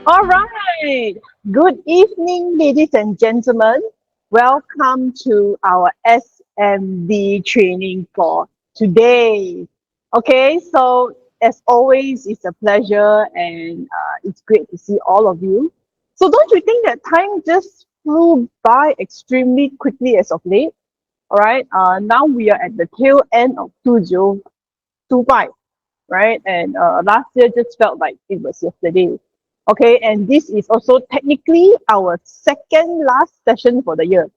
All right. Good evening, ladies and gentlemen. Welcome to our SMD training for today. Okay, so as always, it's a pleasure and it's great to see all of you. So don't you think that time just flew by extremely quickly as of late? All right. Now we are at the tail end of 2025, right? And last year just felt like it was yesterday. Okay, and this is also technically our second last session for the year.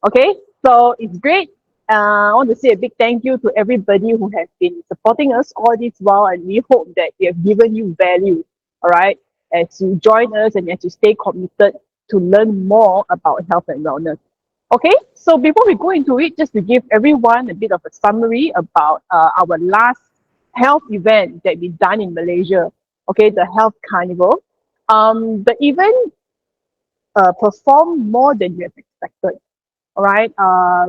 Okay, so it's great. I want to say a big thank you to everybody who has been supporting us all this while, and we hope that we have given you value, all right, as you join us and as you stay committed to learn more about health and wellness. Okay, so before we go into it, just to give everyone a bit of a summary about our last health event that we done in Malaysia, okay, the Health Carnival. The event performed more than we have expected. All right.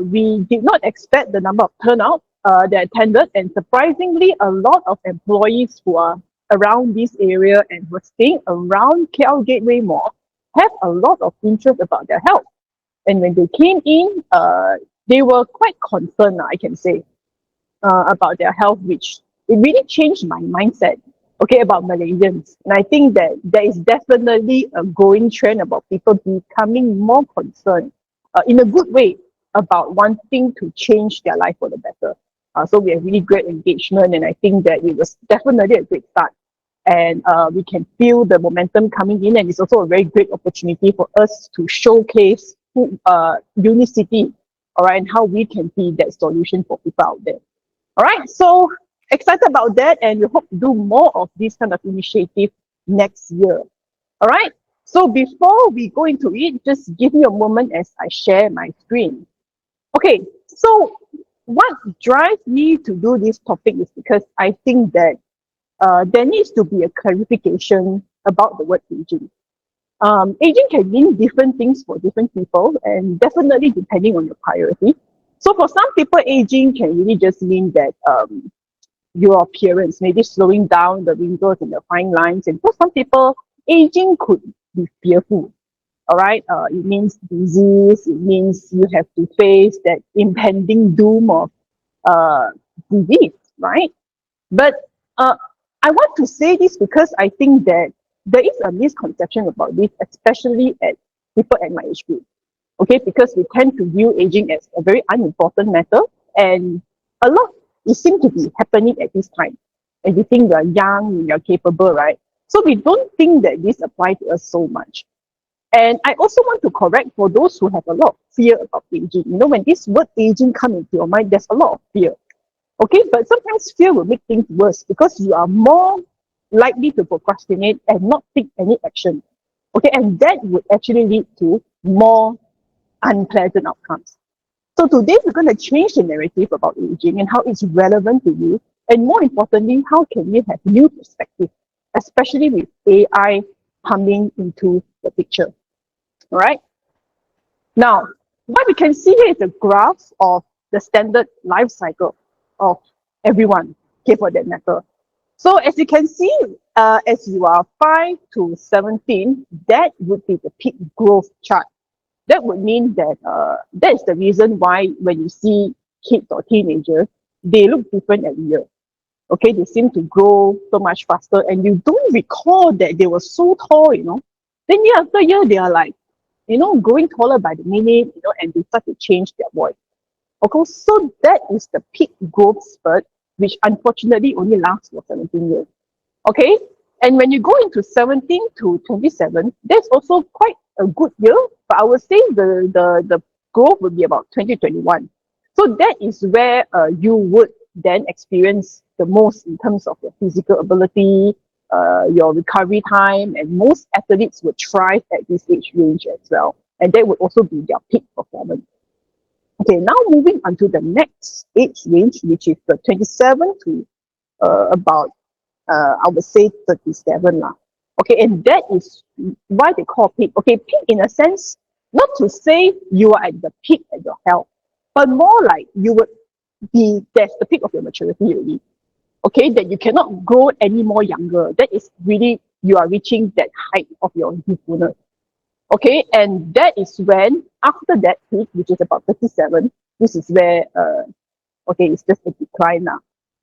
We did not expect the number of turnout that attended, and surprisingly, a lot of employees who are around this area and who are staying around KL Gateway Mall have a lot of interest about their health. And when they came in, they were quite concerned, I can say, about their health, which it really changed my mindset, okay, about Malaysians. And I think that there is definitely a growing trend about people becoming more concerned in a good way about wanting to change their life for the better. So we have really great engagement, and I think that it was definitely a great start. And we can feel the momentum coming in, and it's also a very great opportunity for us to showcase Unicity, all right, and how we can be that solution for people out there. All right, so excited about that, and we hope to do more of this kind of initiative next year. All right, so before we go into it, just give me a moment as I share my screen. Okay, so what drives me to do this topic is because I think that there needs to be a clarification about the word aging. Aging can mean different things for different people, and definitely depending on your priority. So for some people, aging can really just mean that your appearance, maybe slowing down the wrinkles and the fine lines. And for some people, aging could be fearful. All right, it means disease. It means you have to face that impending doom of uh, disease, right? But I want to say this because I think that there is a misconception about this, especially at people at my age group. Okay, because we tend to view aging as a very unimportant matter, and a lot it seems to be happening at this time. And you think you're young, you're capable, right? So we don't think that this applies to us so much. And I also want to correct for those who have a lot of fear about aging. You know, when this word aging comes into your mind, there's a lot of fear. Okay, but sometimes fear will make things worse because you are more likely to procrastinate and not take any action. Okay, and that would actually lead to more unpleasant outcomes. So today we're going to change the narrative about aging and how it's relevant to you, and more importantly, how can we have new perspective, especially with AI coming into the picture. All right. Now, what we can see here is a graph of the standard life cycle of everyone, okay, for that matter. So as you can see, as you are 5 to 17, that would be the peak growth chart. That would mean that that is the reason why when you see kids or teenagers, they look different every year. Okay, they seem to grow so much faster, and you don't recall that they were so tall, you know. Then year after year, they are like, you know, growing taller by the minute, you know, and they start to change their voice. Okay, so that is the peak growth spurt, which unfortunately only lasts for 17 years. Okay, and when you go into 17 to 27, that's also quite a good year, but I would say the growth would be about 2021. So that is where you would then experience the most in terms of your physical ability, your recovery time, and most athletes would thrive at this age range as well. And that would also be their peak performance. Okay, now moving on to the next age range, which is the 27 to about I would say 37 lah. Okay, and that is why they call peak. Okay, peak in a sense, not to say you are at the peak of your health, but more like you would be, that's the peak of your maturity already. Okay, that you cannot grow any more younger. That is really, you are reaching that height of your youthfulness. Okay, and that is when, after that peak, which is about 37, this is where okay, it's just a decline now.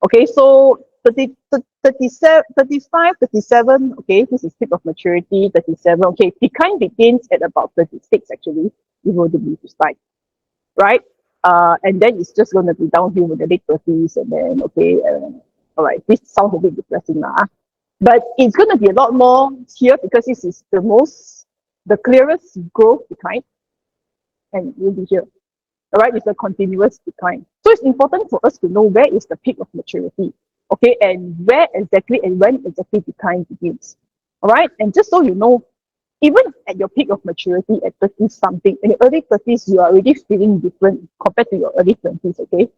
Okay, so 37, 35, 37, okay, this is peak of maturity, 37, okay, decline begins at about 36 actually, if you were to be precise, right? And then it's just going to be downhill with the late 30s, and then, okay, all right, this sounds a bit depressing now, but it's going to be a lot more here because this is the clearest growth decline, and it will be here. All right, it's a continuous decline. So it's important for us to know where is the peak of maturity, okay, and where exactly and when exactly decline begins. All right, and just so you know, even at your peak of maturity at 30 something, in the early 30s, you are already feeling different compared to your early 20s, okay?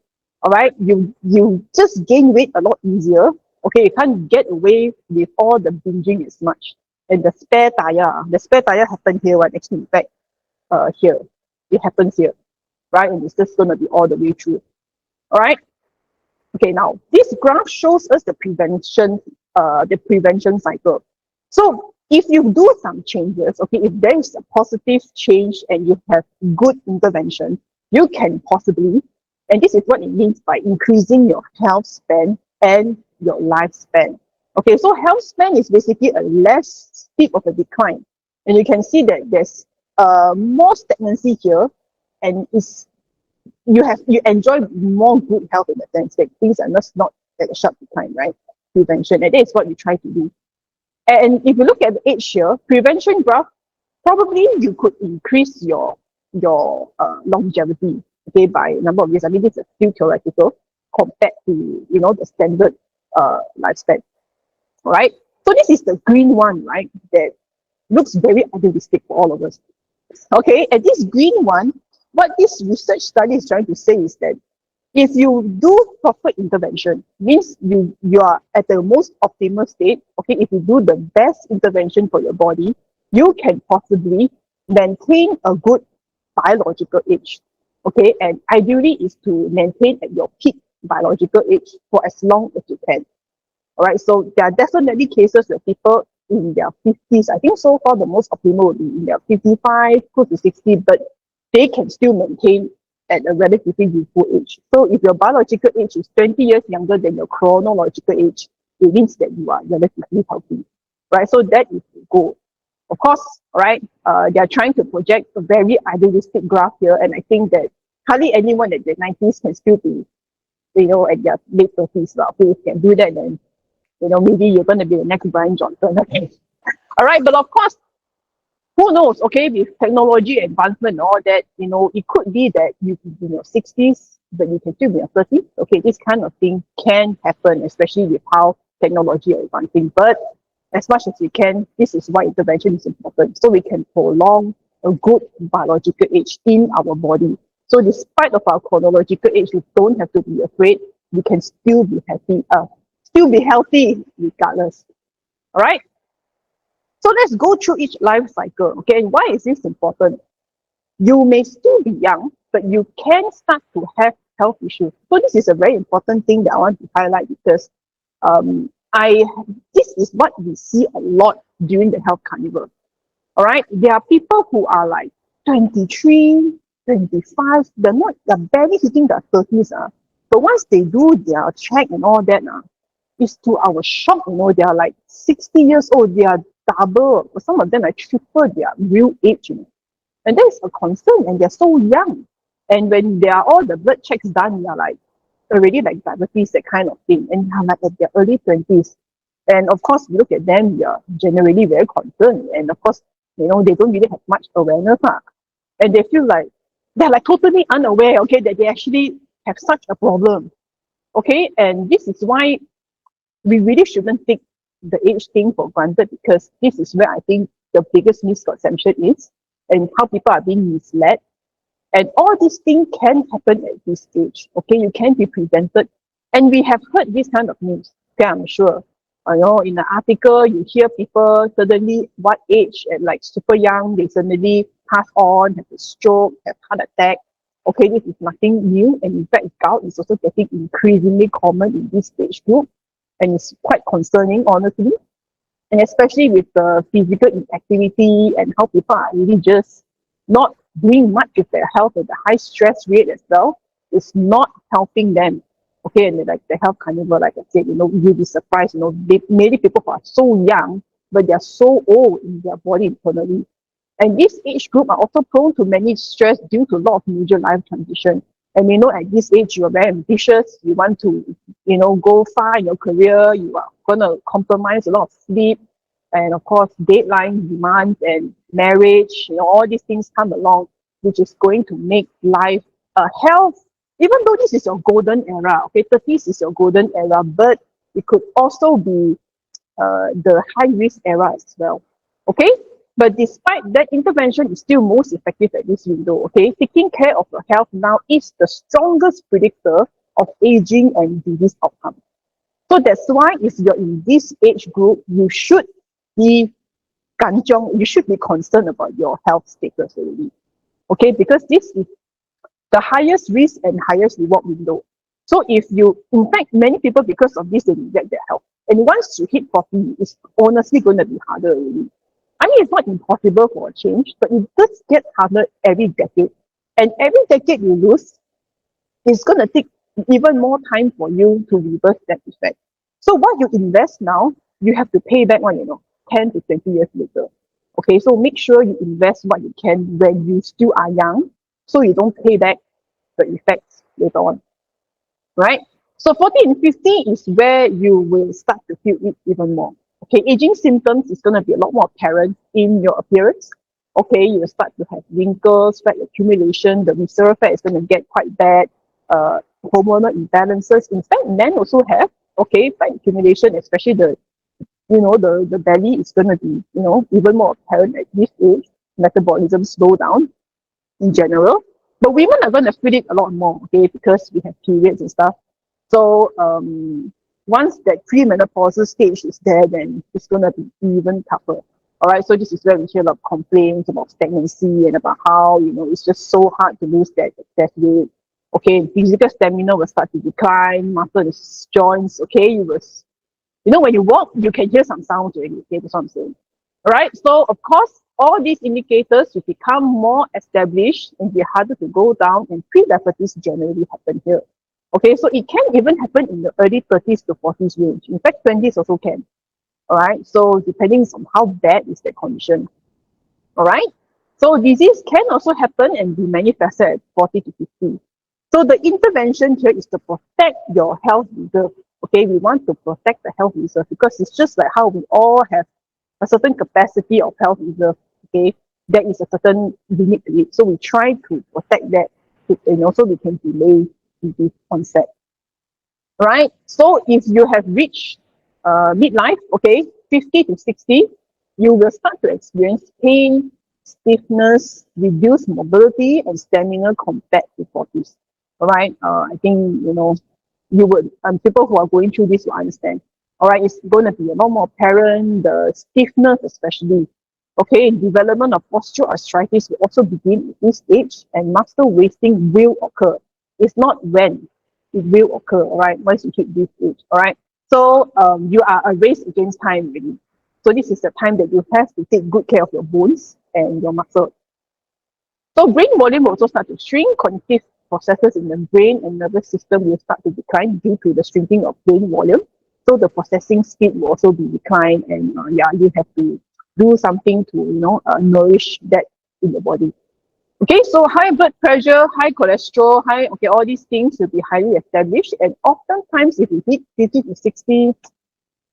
All right, you just gain weight a lot easier. Okay, you can't get away with all the binging as much. And the spare tire happened here, right? Actually, in fact, here. It happens here, right? And it's just gonna be all the way through. All right. Okay, now this graph shows us the prevention cycle. So if you do some changes, okay, if there is a positive change and you have good intervention, you can possibly, and this is what it means by increasing your health span and your lifespan. Okay, so health span is basically a less steep of a decline. And you can see that there's more stagnancy here, and it's you enjoy more good health in the sense that things are not at a sharp decline, right? Prevention, and that is what you try to do. And if you look at the age here, prevention graph, probably you could increase your longevity, okay, by a number of years. I mean, this is still theoretical compared to the standard lifespan. All right. So this is the green one, right? That looks very idealistic for all of us. Okay, and this green one, what this research study is trying to say is that if you do proper intervention, means you are at the most optimal state. Okay, if you do the best intervention for your body, you can possibly maintain a good biological age. Okay, and ideally is to maintain at your peak biological age for as long as you can. All right, so there are definitely cases where people in their 50s, I think so far the most optimal would be in their 55, close to 60, but they can still maintain at a relatively youthful age. So if your biological age is 20 years younger than your chronological age, it means that you are relatively healthy, right? So that is the goal. Of course, all right, they are trying to project a very idealistic graph here, and I think that hardly anyone at the 90s can still be, at their late 30s. Well, if you can do that, then maybe you're going to be the next Brian Johnson. Okay. All right. But of course, who knows? Okay. With technology advancement and all that, it could be that you can be in your 60s, but you can still be in your 30s. Okay. This kind of thing can happen, especially with how technology is advancing. But as much as we can, this is why intervention is important. So we can prolong a good biological age in our body. So despite of our chronological age, we don't have to be afraid. We can still be happy. Still be healthy regardless. All right. So let's go through each life cycle. Okay. And why is this important? You may still be young, but you can start to have health issues. So this is a very important thing that I want to highlight because I this is what we see a lot during the health carnival. All right. There are people who are like 23, 25, they're barely hitting their 30s. But once they do their check and all that, is to our shock, they are like 60 years old, they are double, some of them are triple their real age, and that is a concern, and they're so young. And when there are all the blood checks done, you're like already like diabetes, that kind of thing, and you're like at their early 20s. And of course, you look at them, you're generally very concerned. And of course, they don't really have much awareness. And they feel like they're like totally unaware, okay, that they actually have such a problem. Okay. And this is why we really shouldn't take the age thing for granted, because this is where I think the biggest misconception is, and how people are being misled. And all these things can happen at this stage. Okay, you can be prevented. And we have heard this kind of news. Okay, I'm sure. In the article, you hear people suddenly what age, at like super young, they suddenly pass on, have a stroke, have heart attack. Okay, this is nothing new. And in fact, gout is also getting increasingly common in this stage group. And it's quite concerning, honestly. And especially with the physical inactivity and how people are really just not doing much with their health at the high stress rate as well, it's not helping them. Okay, and like the health carnival, like I said, you'll be surprised, many people who are so young, but they're so old in their body internally. And this age group are also prone to many stress due to a lot of major life transition. And at this age, you're very ambitious, you want to, go far in your career, you are going to compromise a lot of sleep, and of course, deadline demands and marriage, all these things come along, which is going to make life health, even though this is your golden era, okay, 30s is your golden era, but it could also be the high risk era as well. Okay, but despite that, intervention is still most effective at this window. Okay, taking care of your health now is the strongest predictor of aging and disease outcome. So that's why if you're in this age group, you should be kanchong, you should be concerned about your health status already. Okay, because this is the highest risk and highest reward window. So if you, in fact, many people, because of this, they neglect their health. And once you hit 40, it's honestly going to be harder already. I mean, it's not impossible for a change, but it does get harder every decade. And every decade you lose, it's going to take even more time for you to reverse that effect. So what you invest now, you have to pay back 10 to 20 years later. Okay, so make sure you invest what you can when you still are young, so you don't pay back the effects later on, right? So 40 and 50 is where you will start to feel it even more. Okay, aging symptoms is going to be a lot more apparent in your appearance. Okay, you will start to have wrinkles, fat accumulation, the visceral fat is going to get quite bad, hormonal imbalances. In fact, men also have, okay, fat accumulation, especially the belly is going to be, even more apparent at this age. Metabolism slow down in general. But women are going to feel it a lot more, okay, because we have periods and stuff. So once that premenopausal stage is there, then it's going to be even tougher. All right, so this is where we hear a lot of complaints about stagnancy and about how, it's just so hard to lose that excess weight. Okay, physical stamina will start to decline, muscle joints, okay, when you walk, you can hear some sounds already. Okay, that's what I'm saying. All right. So of course, all these indicators will become more established and be harder to go down, and pre-diabetes generally happen here. Okay, so it can even happen in the early 30s to 40s range. In fact, 20s also can. All right. So depending on how bad is that condition. All right. So disease can also happen and be manifested at 40 to 50. So the intervention here is to protect your health reserve. Okay, we want to protect the health reserve because it's just like how we all have a certain capacity of health reserve. Okay, there is a certain limit to it. So we try to protect that, and also we can delay disease onset. Right? So if you have reached midlife, okay, 50 to 60, you will start to experience pain, stiffness, reduced mobility, and stamina compared to 40s. All right. I think, you would, people who are going through this will understand. All right. It's going to be a lot more apparent, the stiffness, especially. Okay. Development of osteoarthritis will also begin at this stage, and muscle wasting will occur. It's not when, it will occur. All right. Once you hit this age. All right. So you are a race against time, really. So this is the time that you have to take good care of your bones and your muscle. So brain volume will also start to shrink. Cognitive processes in the brain and nervous system will start to decline due to the shrinking of brain volume. So the processing speed will also be declined, and you have to do something to nourish that in the body. Okay, so high blood pressure, high cholesterol, all these things will be highly established. And oftentimes, if you hit 50 to 60,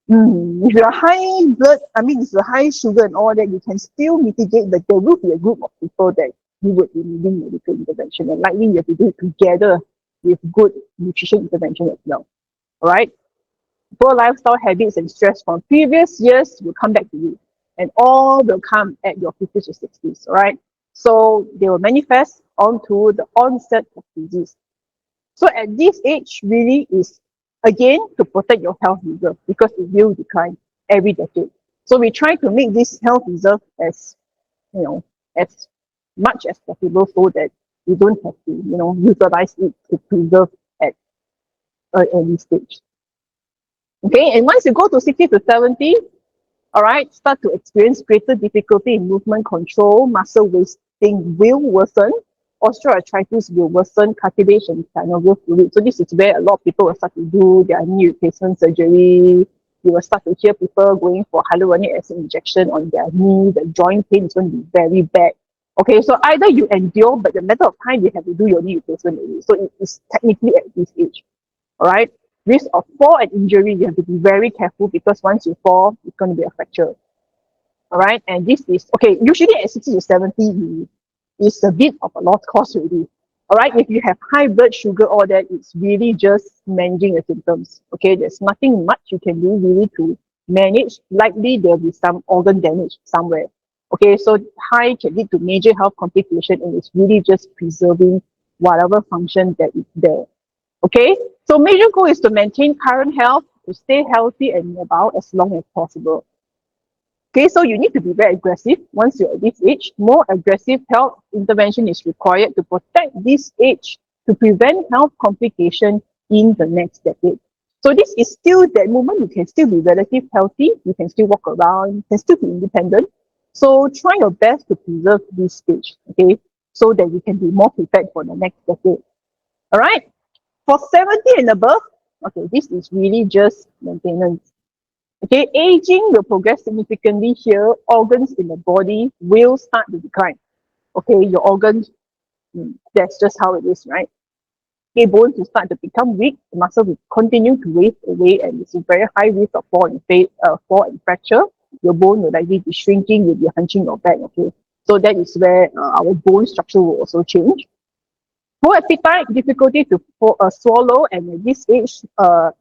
if you're high blood, if you're high sugar and all that, you can still mitigate, but there will be a group of people that you would be needing medical intervention. And likely you have to do it together with good nutrition intervention as well. All right. Poor lifestyle habits and stress from previous years will come back to you. And all will come at your 50s to 60s. All right. So they will manifest onto the onset of disease. So at this age, really is again to protect your health reserve because it will decline every decade. So we try to make this health reserve as as much as possible so that we don't have to utilize it to preserve at an early stage. Okay, and once you go to 60 to 70, all right, start to experience greater difficulty in movement control, muscle wasting will worsen, osteoarthritis will worsen, cartilage and synovial fluid. So this is where a lot of people will start to do their knee replacement surgery. You will start to hear people going for hyaluronic acid injection on their knee. The joint pain is going to be very bad. Okay, so either you endure, but the matter of time you have to do your knee replacement already. So it is technically at this age. All right. Risk of fall and injury, you have to be very careful because once you fall, it's going to be a fracture. All right. And this is okay. Usually at 60 to 70, it's a bit of a lost cause already. All right. If you have high blood sugar, all that, it's really just managing the symptoms. Okay. There's nothing much you can do really to manage. Likely there'll be some organ damage somewhere. Okay. So high can lead to major health complication, and it's really just preserving whatever function that is there. Okay, so major goal is to maintain current health, to stay healthy and mobile as long as possible. Okay, so you need to be very aggressive once you're at this age. More aggressive health intervention is required to protect this age to prevent health complication in the next decade. So this is still that moment you can still be relatively healthy, you can still walk around, you can still be independent. So try your best to preserve this stage, okay, so that you can be more prepared for the next decade. All right. For 70 and above, okay, this is really just maintenance. Okay, aging will progress significantly here. Organs in the body will start to decline. Okay, your organs, that's just how it is, right? Okay, bones will start to become weak, the muscle will continue to waste away, and it's a very high risk of fall and fracture. Your bone will likely be shrinking, you'll be hunching your back, okay? So that is where our bone structure will also change. Poor appetite, difficulty to swallow, and at this age,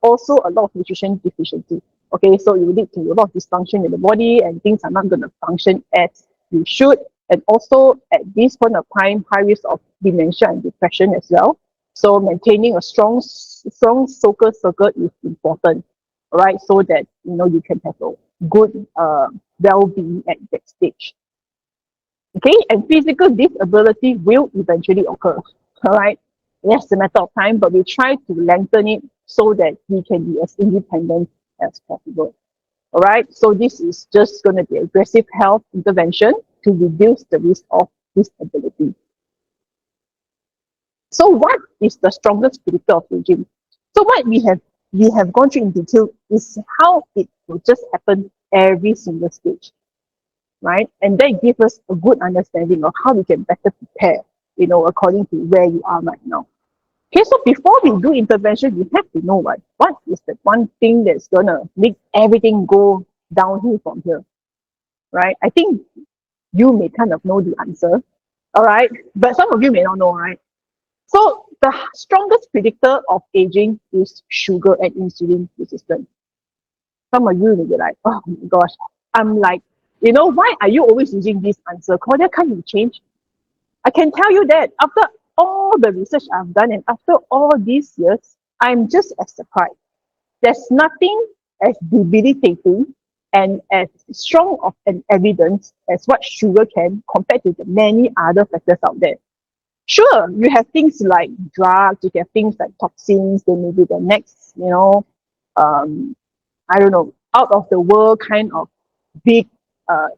also a lot of nutrition deficiency. Okay, so it will lead to a lot of dysfunction in the body, and things are not going to function as you should. And also, at this point of time, high risk of dementia and depression as well. So maintaining a strong social circle is important, all right, so that you can have a good well-being at that stage. Okay, and physical disability will eventually occur. All right, yes, a matter of time, but we try to lengthen it so that we can be as independent as possible. All right, so this is just going to be aggressive health intervention to reduce the risk of disability. So, what is the strongest predictor of aging? So, what we have gone through in detail is how it will just happen every single stage, right? And that gives us a good understanding of how we can better prepare, according to where you are right now. Okay, so before we do intervention, we have to know what is the one thing that's gonna make everything go downhill from here, right? I think you may kind of know the answer, all right? But some of you may not know, right? So the strongest predictor of aging is sugar and insulin resistance. Some of you may be like, oh my gosh, I'm like, why are you always using this answer? Claudia, can't you change? I can tell you that after all the research I've done and after all these years, I'm just as surprised. There's nothing as debilitating and as strong of an evidence as what sugar can compared to the many other factors out there. Sure, you have things like drugs, you have things like toxins, they may be the next, um, I don't know, out of the world kind of big uh,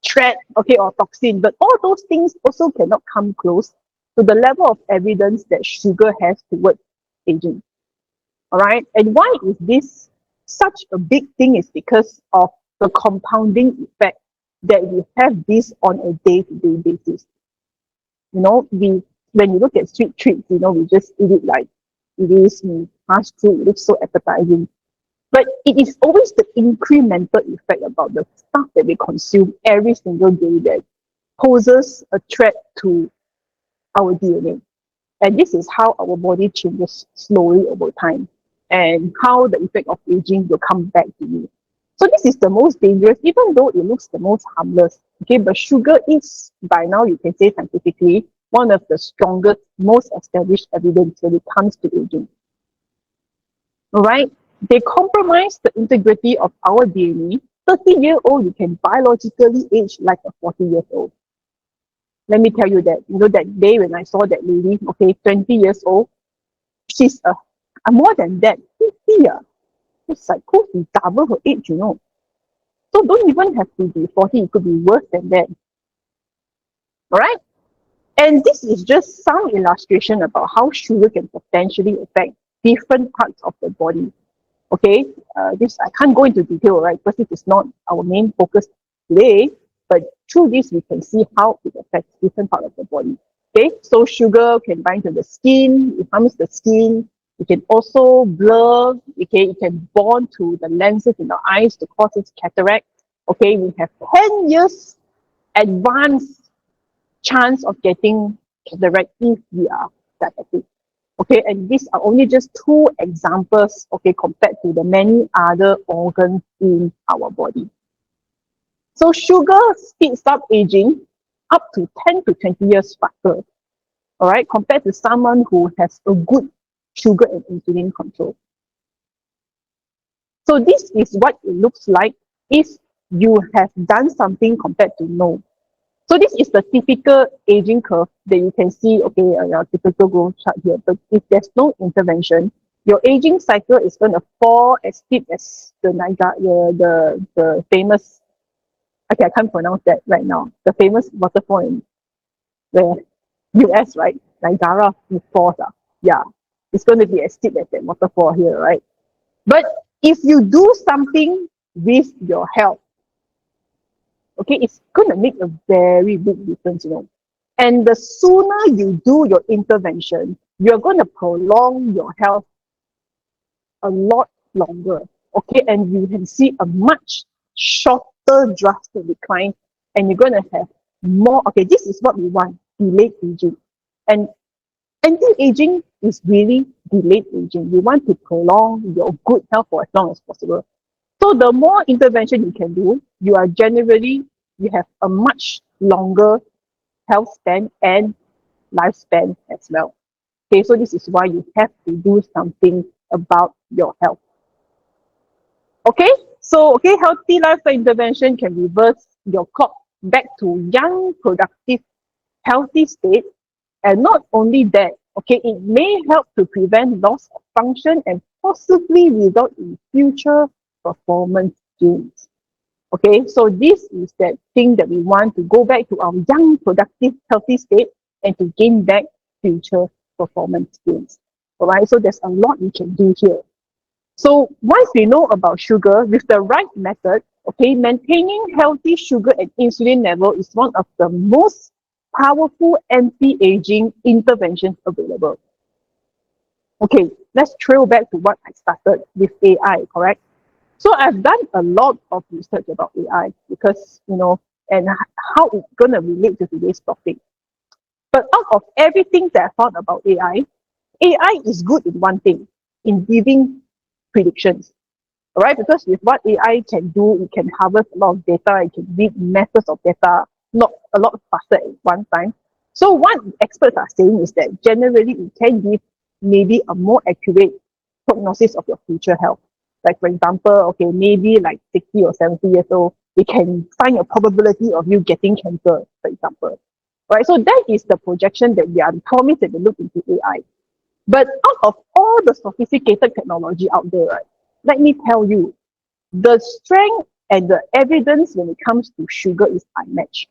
threat, okay, or toxin. But all those things also cannot come close to the level of evidence that sugar has towards aging. All right. And why is this such a big thing? Is because of the compounding effect that we have this on a day-to-day basis. When you look at sweet treats, we just eat it like it is, fast food. It looks so appetizing. But it is always the incremental effect about the stuff that we consume every single day that poses a threat to our DNA. And this is how our body changes slowly over time and how the effect of aging will come back to you. So this is the most dangerous, even though it looks the most harmless. Okay, but sugar is, by now you can say scientifically, one of the strongest, most established evidence when it comes to aging. All right? They compromise the integrity of our DNA. 30-year-old, you can biologically age like a 40 years old. Let me tell you that, that day when I saw that lady, okay, 20 years old, she's more than that, 50. It's like close to double her age. So don't even have to be 40, it could be worse than that. All right? And this is just some illustration about how sugar can potentially affect different parts of the body. Okay, this I can't go into detail, right? Because this is not our main focus today. But through this, we can see how it affects different parts of the body. Okay, so sugar can bind to the skin, it harms the skin. It can also blur. Okay, it can bond to the lenses in the eyes to cause its cataract. Okay, we have 10 years advanced chance of getting cataract if we are diabetic. Okay, and these are only just two examples, okay, compared to the many other organs in our body. So sugar speeds up aging up to 10 to 20 years faster, all right, compared to someone who has a good sugar and insulin control. So this is what it looks like if you have done something compared to no. So this is the typical aging curve that you can see, okay, your typical growth chart here. But if there's no intervention, your aging cycle is going to fall as steep as the famous, okay, I can't pronounce that right now, the famous waterfall in the US, right? Niagara Falls. Yeah, it's going to be as steep as that waterfall here, right? But if you do something with your health, okay, it's going to make a very big difference. And the sooner you do your intervention, you're going to prolong your health a lot longer, okay? And you can see a much shorter drastic decline, and you're going to have more. Okay, this is what we want: delayed aging. And anti-aging is really delayed aging. We want to prolong your good health for as long as possible. So the more intervention you can do, you have a much longer health span and lifespan as well. Okay, so this is why you have to do something about your health. Okay, so healthy lifestyle intervention can reverse your clock back to young, productive, healthy state. And not only that, okay, it may help to prevent loss of function and possibly result in future performance gains. Okay, so this is that thing that we want to go back to our young, productive, healthy state and to gain back future performance gains. All right, so there's a lot we can do here. So once we know about sugar, with the right method, okay, maintaining healthy sugar and insulin level is one of the most powerful anti-aging interventions available. Okay, let's trail back to what I started with AI, correct? So I've done a lot of research about AI because, and how it's going to relate to today's topic. But out of everything that I found about AI is good in one thing, in giving predictions. All right, because with what AI can do, it can harvest a lot of data, it can read masses of data, not a lot faster at one time. So what experts are saying is that generally it can give maybe a more accurate prognosis of your future health. Like for example, okay, maybe like 60 or 70 years old, we can find a probability of you getting cancer, for example. Right? So that is the projection that we are promised that we look into AI. But out of all the sophisticated technology out there, right, let me tell you, the strength and the evidence when it comes to sugar is unmatched.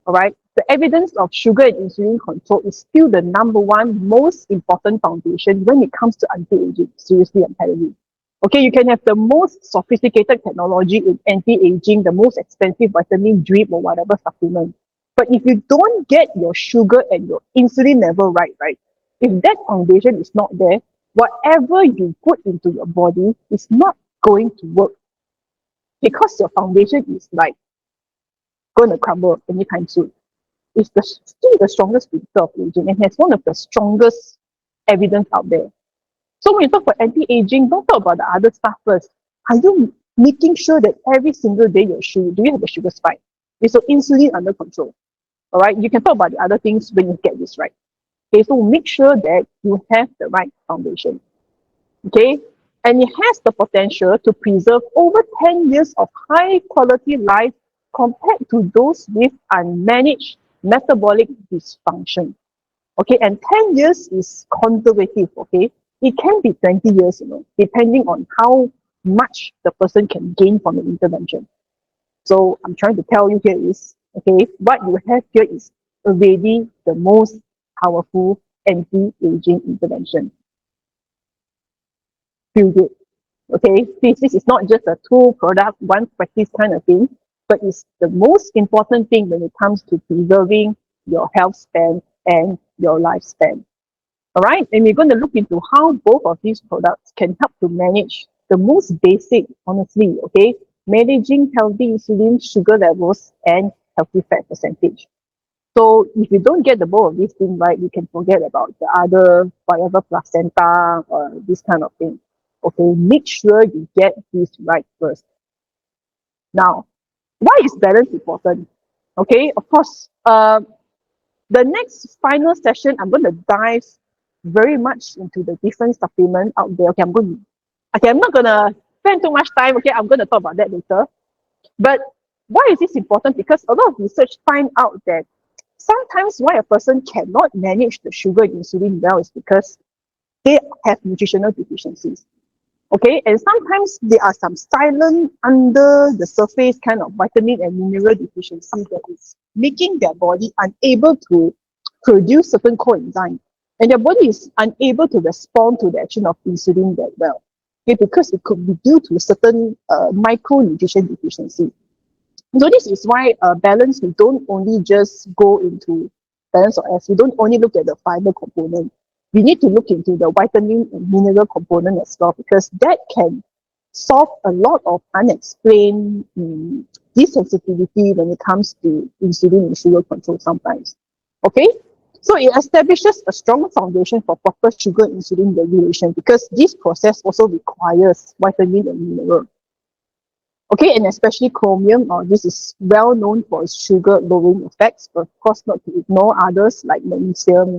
All right, the evidence of sugar and insulin control is still the number one most important foundation when it comes to anti-aging. Seriously, I'm telling you. Okay, you can have the most sophisticated technology in anti-aging, the most expensive vitamin drip or whatever supplement. But if you don't get your sugar and your insulin level right, if that foundation is not there, whatever you put into your body is not going to work because your foundation is like going to crumble anytime soon. It's still the strongest predictor of aging and has one of the strongest evidence out there. So when you talk about anti-aging, don't talk about the other stuff first. Are you making sure that every single day do you have a sugar spike? Is your insulin under control? All right, you can talk about the other things when you get this right. Okay, so make sure that you have the right foundation. Okay, and it has the potential to preserve over 10 years of high quality life compared to those with unmanaged metabolic dysfunction. Okay, and 10 years is conservative. Okay, it can be 20 years, depending on how much the person can gain from the intervention. So I'm trying to tell you here is, okay, what you have here is already the most powerful anti-aging intervention. Feel good. Okay, this is not just a two product, one practice kind of thing, but it's the most important thing when it comes to preserving your health span and your lifespan. All right, and we're going to look into how both of these products can help to manage the most basic, honestly, okay, managing healthy insulin sugar levels and healthy fat percentage. So if you don't get the both of these things right, you can forget about the other whatever placenta or this kind of thing. Okay, make sure you get this right first. Now, why is balance important? Okay, of course, the next final session, I'm going to dive very much into the different supplements out there. Okay, I'm not going to spend too much time. Okay, I'm going to talk about that later. But why is this important? Because a lot of research find out that sometimes why a person cannot manage the sugar and insulin well is because they have nutritional deficiencies. Okay, and sometimes there are some silent under the surface kind of vitamin and mineral deficiency that is making their body unable to produce certain coenzyme, and their body is unable to respond to the action of insulin that well. Okay, because it could be due to certain micronutrition deficiency. So this is why balance, we don't only just go into balance or S, we don't only look at the fiber component. We need to look into the vitamin and mineral component as well, because that can solve a lot of unexplained desensitivity when it comes to insulin and sugar control sometimes. Okay? So it establishes a strong foundation for proper sugar insulin regulation, because this process also requires vitamin and mineral. Okay, and especially chromium, this is well known for its sugar lowering effects, but of course not to ignore others like magnesium,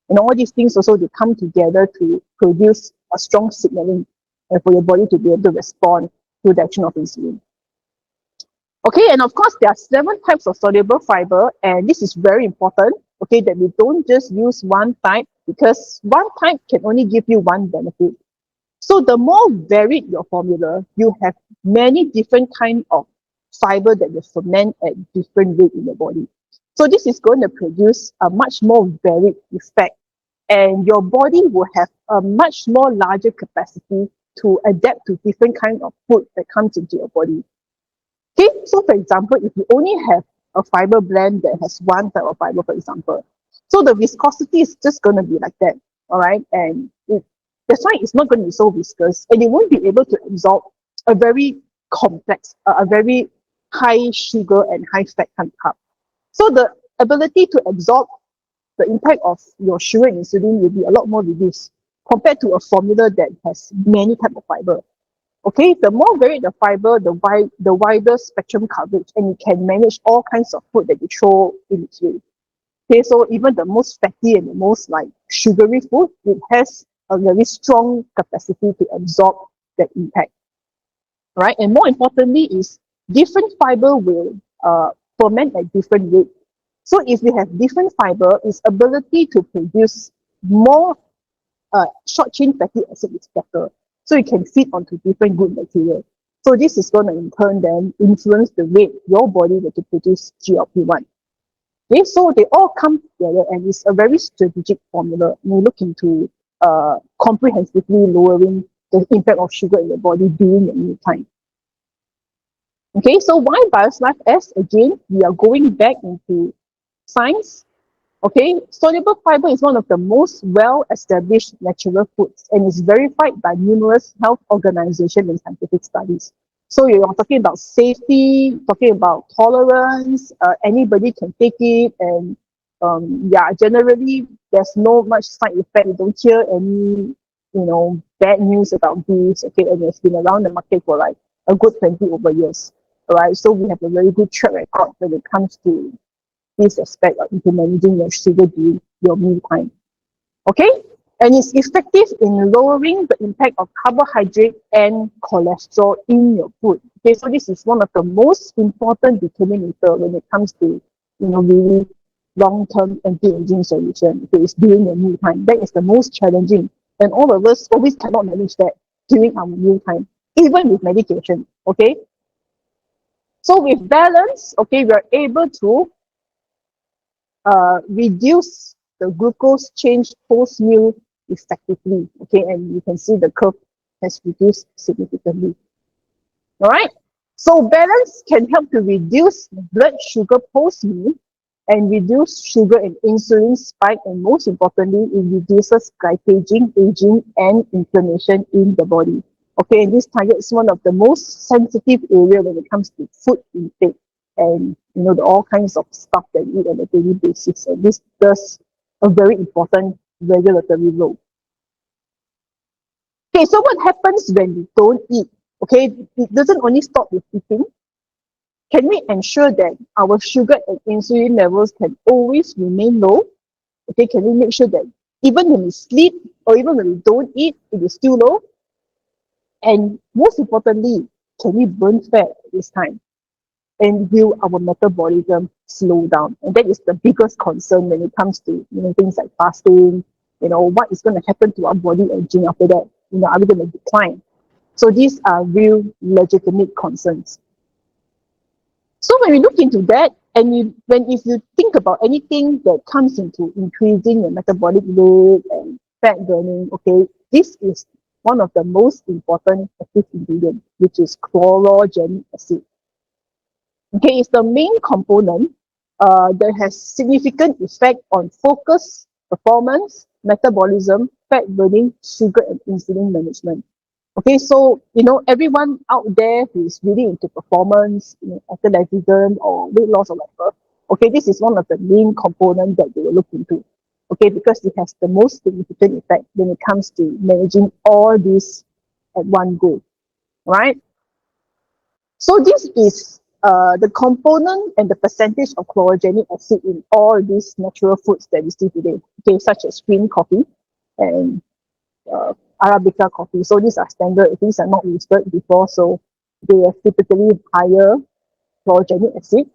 and all these things also, they come together to produce a strong signaling and for your body to be able to respond to the action of insulin. Okay, and of course there are 7 types of soluble fiber, and this is very important, okay, that we don't just use one type, because one type can only give you one benefit. So the more varied your formula, you have many different kinds of fiber that you ferment at different rate in your body. So this is going to produce a much more varied effect, and your body will have a much more larger capacity to adapt to different kinds of food that comes into your body. Okay, so for example, if you only have a fiber blend that has one type of fiber, for example, so the viscosity is just going to be like that, all right? And that's why it's not going to be so viscous, and it won't be able to absorb a very complex, a very high sugar and high fat kind of carb. So the ability to absorb the impact of your sugar and insulin will be a lot more reduced compared to a formula that has many types of fiber. Okay, the more varied the fiber, the wider spectrum coverage, and it can manage all kinds of food that you throw in its way. Okay, so even the most fatty and the most like sugary food, it has a very strong capacity to absorb that impact. Right, and more importantly is different fiber will ferment at different rate. So if we have different fiber, its ability to produce more short chain fatty acid is better. So it can feed onto different good bacteria. So this is going to in turn then influence the rate your body will to produce GLP-1. Okay, so they all come together, and it's a very strategic formula. We look into comprehensively lowering the impact of sugar in the body during the meal time. Okay, so why BioSlife S? Again, we are going back into science. Okay, soluble fiber is one of the most well-established natural foods and is verified by numerous health organizations and scientific studies. So you're talking about safety, talking about tolerance, anybody can take it, and yeah, generally there's no much side effect. You don't hear any, bad news about this. Okay, and it's been around the market for like a good 20 over years. All right, so we have a very good track record when it comes to this aspect of implementing your sugar during your mealtime. Okay? And it's effective in lowering the impact of carbohydrate and cholesterol in your food. Okay, so this is one of the most important determinator when it comes to, really long-term anti-aging solution. Okay, it's during your mealtime. That is the most challenging. And all of us always cannot manage that during our mealtime, even with medication. Okay? So with balance, okay, we are able to reduce the glucose change post-meal effectively. Okay, and you can see the curve has reduced significantly. All right. So balance can help to reduce blood sugar post-meal and reduce sugar and insulin spike, and most importantly, it reduces glycation, aging, and inflammation in the body. Okay, and this targets one of the most sensitive area when it comes to food intake and all kinds of stuff that we eat on a daily basis. And this does a very important regulatory role. Okay, so what happens when we don't eat? Okay, it doesn't only stop with eating. Can we ensure that our sugar and insulin levels can always remain low? Okay, can we make sure that even when we sleep or even when we don't eat, it is still low? And most importantly, can we burn fat at this time? And will our metabolism slow down? And that is the biggest concern when it comes to things like fasting. What is going to happen to our body aging after that? Are we going to decline? So these are real legitimate concerns. So when we look into that, and if you think about anything that comes into increasing your metabolic rate and fat burning, okay, this is one of the most important active ingredients, which is chlorogenic acid. Okay, it's the main component that has significant effect on focus, performance, metabolism, fat burning, sugar, and insulin management. Okay, so everyone out there who is really into performance, athleticism or weight loss or whatever, okay, this is one of the main components that they will look into. Okay, because it has the most significant effect when it comes to managing all this at one go. Right? So this is the component and the percentage of chlorogenic acid in all these natural foods that we see today. Okay, such as green coffee and Arabica coffee. So these are standard. These are not listed before, so they are typically higher chlorogenic acid.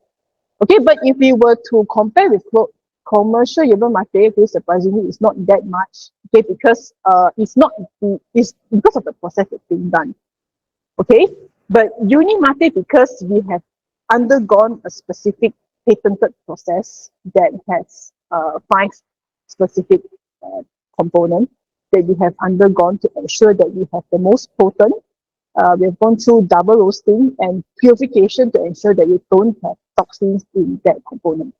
Okay, but if we were to compare with commercial yerba mate, okay, surprisingly, it's not that much. Okay, because it's because of the process that's being done. Okay, but uni mate, because we have undergone a specific patented process that has 5 specific components that we have undergone to ensure that we have the most potent. We have gone through double roasting and purification to ensure that we don't have toxins in that component.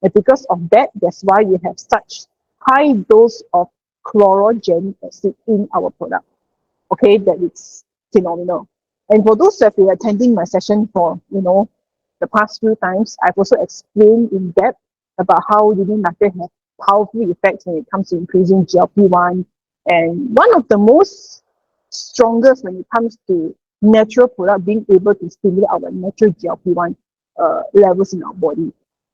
And because of that, that's why we have such high dose of chlorogenic acid in our product. Okay, that it's phenomenal. And for those who have been attending my session for, the past few times, I've also explained in depth about how living matter has powerful effects when it comes to increasing GLP-1. And one of the most strongest when it comes to natural product being able to stimulate our natural GLP-1 levels in our body.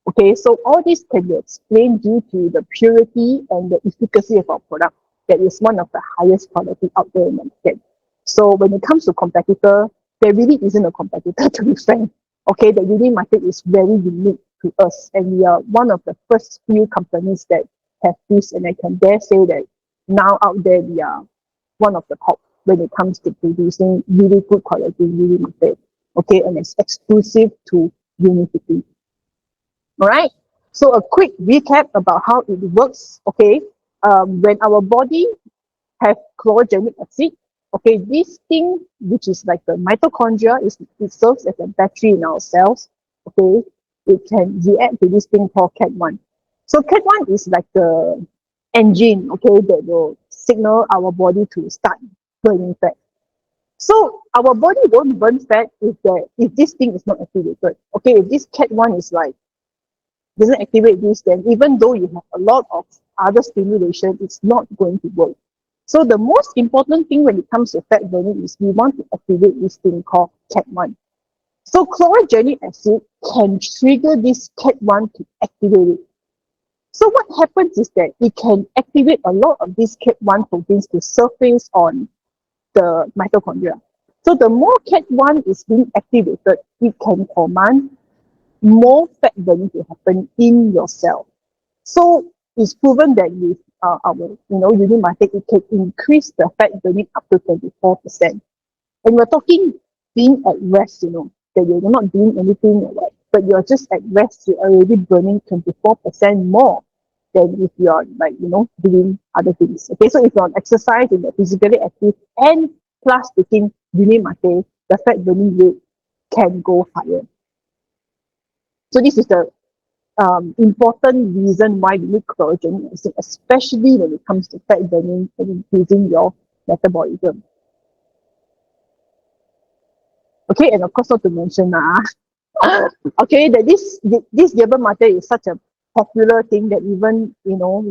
Okay, so all this can be explained due to the purity and the efficacy of our product that is one of the highest quality out there in the market. So when it comes to competitor, there really isn't a competitor to be frank. Okay, the unique market is very unique to us, and we are one of the first few companies that have this, and I can dare say that now out there we are one of the top when it comes to producing really good quality unique market. Okay, and it's exclusive to Unicity. All right. So a quick recap about how it works. Okay, when our body have chlorogenic acid, okay, this thing which is like the mitochondria it serves as a battery in our cells. Okay, it can react to this thing called CAT1. So CAT1 is like the engine, okay, that will signal our body to start burning fat. So our body won't burn fat if this thing is not activated. Okay, if this CAT1 is like doesn't activate this, then even though you have a lot of other stimulation, it's not going to work. So the most important thing when it comes to fat burning is we want to activate this thing called CAT1. So chlorogenic acid can trigger this CAT1 to activate it. So what happens is that it can activate a lot of these CAT1 proteins to surface on the mitochondria. So the more CAT1 is being activated, it can command more fat burning to happen in your cell. So it's proven that with our Unicity, it can increase the fat burning up to 24%. And we're talking being at rest, that you're not doing anything, but you're just at rest, you're already burning 24% more than if you're doing other things. Okay, so if you're on exercise and you're physically active and plus taking Unicity, the fat burning rate can go higher. So this is the important reason why you need chlorogenic acid, especially when it comes to fat burning and increasing your metabolism. Okay, and of course, not to mention, okay, that this yerba mate is such a popular thing that even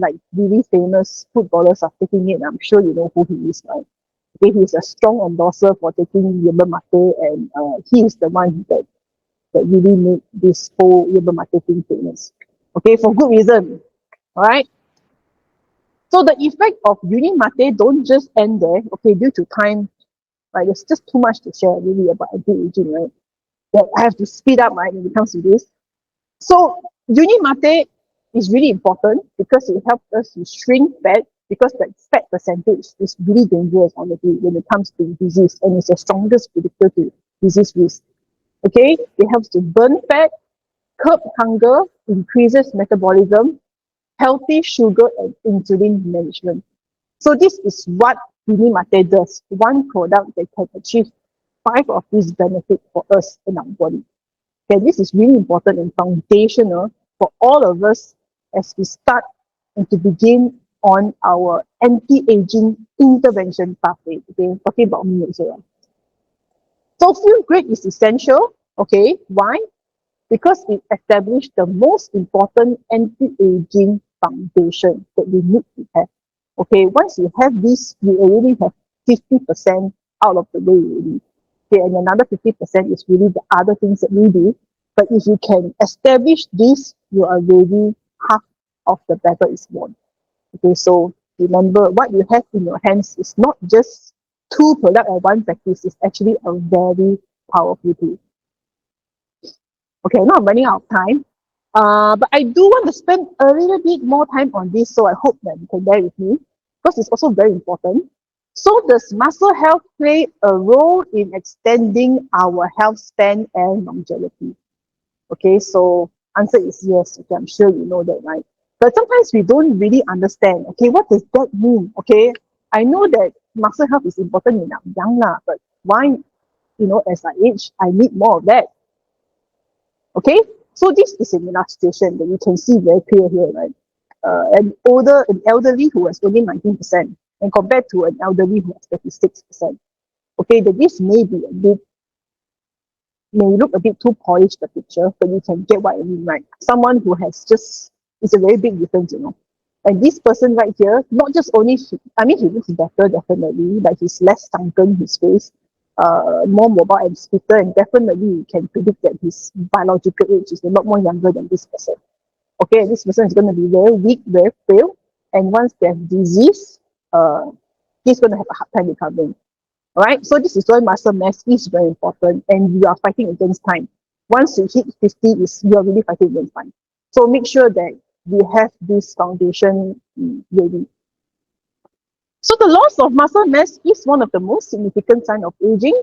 like really famous footballers are taking it. I'm sure you know who he is, right? Okay, he's a strong endorser for taking yerba mate, and he is the one that really made this whole yerba mate thing famous. Okay, for good reason. All right. So the effect of Unicity don't just end there. Okay, due to time, right? There's just too much to share really about anti-aging, right? That I have to speed up, right, when it comes to this. So Unicity is really important because it helps us to shrink fat, because that fat percentage is really dangerous honestly when it comes to disease, and it's the strongest predictor to disease risk. Okay, it helps to burn fat, curb hunger, increases metabolism, healthy sugar and insulin management. So this is what Unicity does. One product that can achieve 5 of these benefits for us in our body. Okay, this is really important and foundational for all of us as we start and to begin on our anti-aging intervention pathway. Okay, talking about me also. So feel great is essential. Okay, why? Because it established the most important anti-aging foundation that we need to have. Okay, once you have this, you already have 50% out of the way already. Okay, and another 50% is really the other things that we do. But if you can establish this, you are already half of the battle is won. Okay, so remember what you have in your hands is not just two products or one practice, it's actually a very powerful tool. Okay, now I'm running out of time. But I do want to spend a little bit more time on this, so I hope that you can bear with me because it's also very important. So, does muscle health play a role in extending our health span and longevity? Okay, so answer is yes. Okay, I'm sure you know that, right? But sometimes we don't really understand. Okay, what does that mean? Okay, I know that muscle health is important when I'm young, but why, as I age, I need more of that. Okay, so this is an illustration that you can see very clear here, right? An elderly who has only 19%, and compared to an elderly who has 36%. Okay, that this may look a bit too polished the picture, but you can get what I mean, right? Someone who has just it's a very big difference. And this person right here, not just only he looks better definitely, but he's less sunken his face, more mobile and fitter, and definitely you can predict that his biological age is a lot more younger than this person. Okay, this person is going to be very weak, very frail, and once they have disease, uh, he's going to have a hard time recovering. All right, so this is why muscle mass is very important, and you are fighting against time. Once you hit 50, you're really fighting against time. So make sure that you have this foundation ready. So the loss of muscle mass is one of the most significant signs of aging,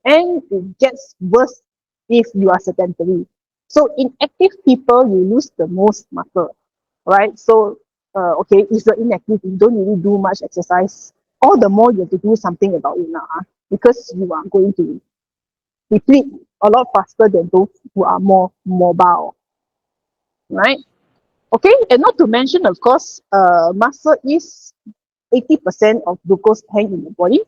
and it gets worse if you are sedentary. So in active people, you lose the most muscle, right? So, okay, if you're inactive, you don't really do much exercise, all the more you have to do something about it now, because you are going to deplete a lot faster than those who are more mobile, right? Okay, and not to mention, of course, muscle is 80% of glucose tank in the body.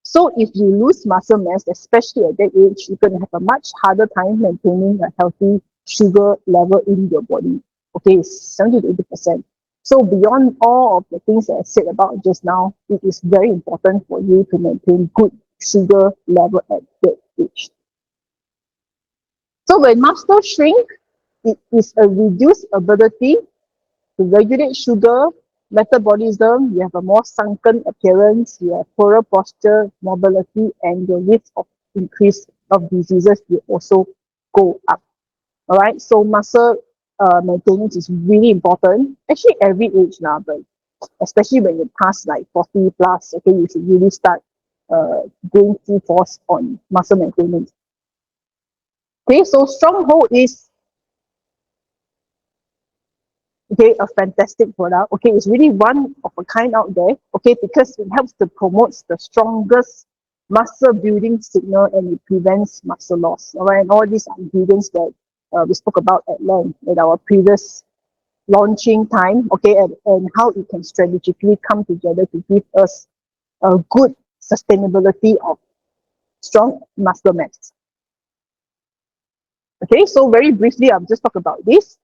So if you lose muscle mass, especially at that age, you're going to have a much harder time maintaining a healthy sugar level in your body. Okay, 70 to 80%. So beyond all of the things that I said about just now, it is very important for you to maintain good sugar level at that age. So when muscle shrink, it is a reduced ability to regulate sugar, metabolism, you have a more sunken appearance, you have poorer posture, mobility, and your risk of increase of diseases will also go up. All right, so muscle maintenance is really important. Actually, every age now, but especially when you pass like 40 plus, okay, you should really start going full force on muscle maintenance. Okay, so stronghold is okay, a fantastic product. Okay, it's really one of a kind out there. Okay, because it helps to promote the strongest muscle building signal and it prevents muscle loss. All right, and all these ingredients that we spoke about at length at our previous launching time. Okay, and how it can strategically come together to give us a good sustainability of strong muscle mass. Okay, so very briefly, I'll just talk about this.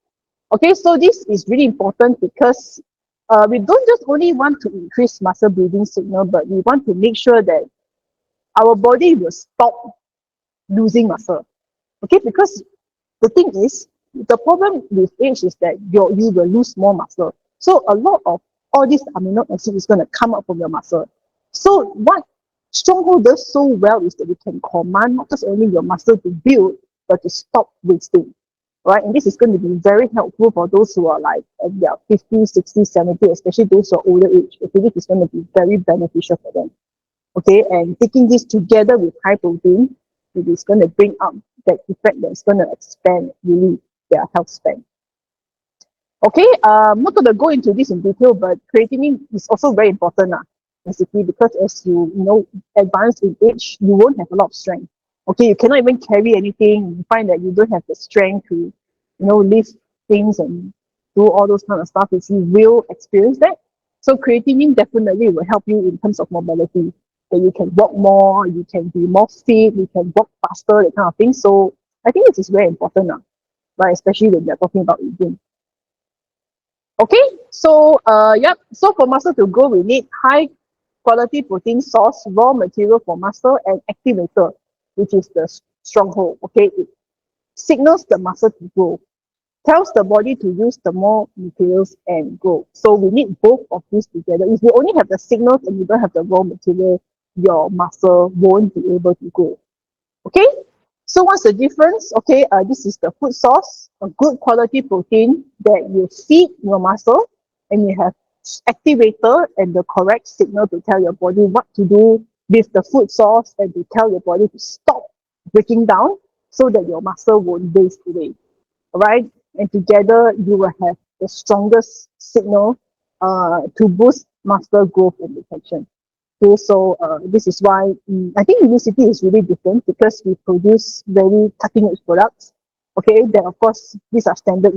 Okay, so this is really important because we don't just only want to increase muscle building signal, but we want to make sure that our body will stop losing muscle. Okay, because the thing is, the problem with age is that you will lose more muscle. So a lot of all these amino acids is going to come up from your muscle. So what stronghold does so well is that it can command not just only your muscle to build, but to stop wasting. Right? And this is going to be very helpful for those who are like at their 50, 60, 70, especially those who are older age. Okay, this is going to be very beneficial for them. Okay, and taking this together with high protein, it is going to bring up that effect that's going to expand really their health span. Okay, I'm not going to go into this in detail, but creatinine is also very important, basically, because as you know, advance in age, you won't have a lot of strength. Okay, you cannot even carry anything. You find that you don't have the strength to, lift things and do all those kind of stuff. If you will experience that, so creatinine definitely will help you in terms of mobility. That you can walk more, you can be more fit, you can walk faster, that kind of thing. So I think it is very important, right? Especially when you're talking about aging. Okay, so yep. So for muscle to grow, we need high quality protein source, raw material for muscle, and activator, which is the stronghold. Okay, it signals the muscle to grow, tells the body to use the more materials and grow. So we need both of these together. If you only have the signals and you don't have the raw material, your muscle won't be able to grow. Okay, so what's the difference? Okay, this is the food source, a good quality protein that you feed your muscle, and you have activator and the correct signal to tell your body what to do with the food source and to tell your body to stop breaking down so that your muscle won't waste away. All right, and together you will have the strongest signal to boost muscle growth and retention. Okay, so this is why I think Unicity is really different because we produce very cutting edge products. Okay, then of course these are standard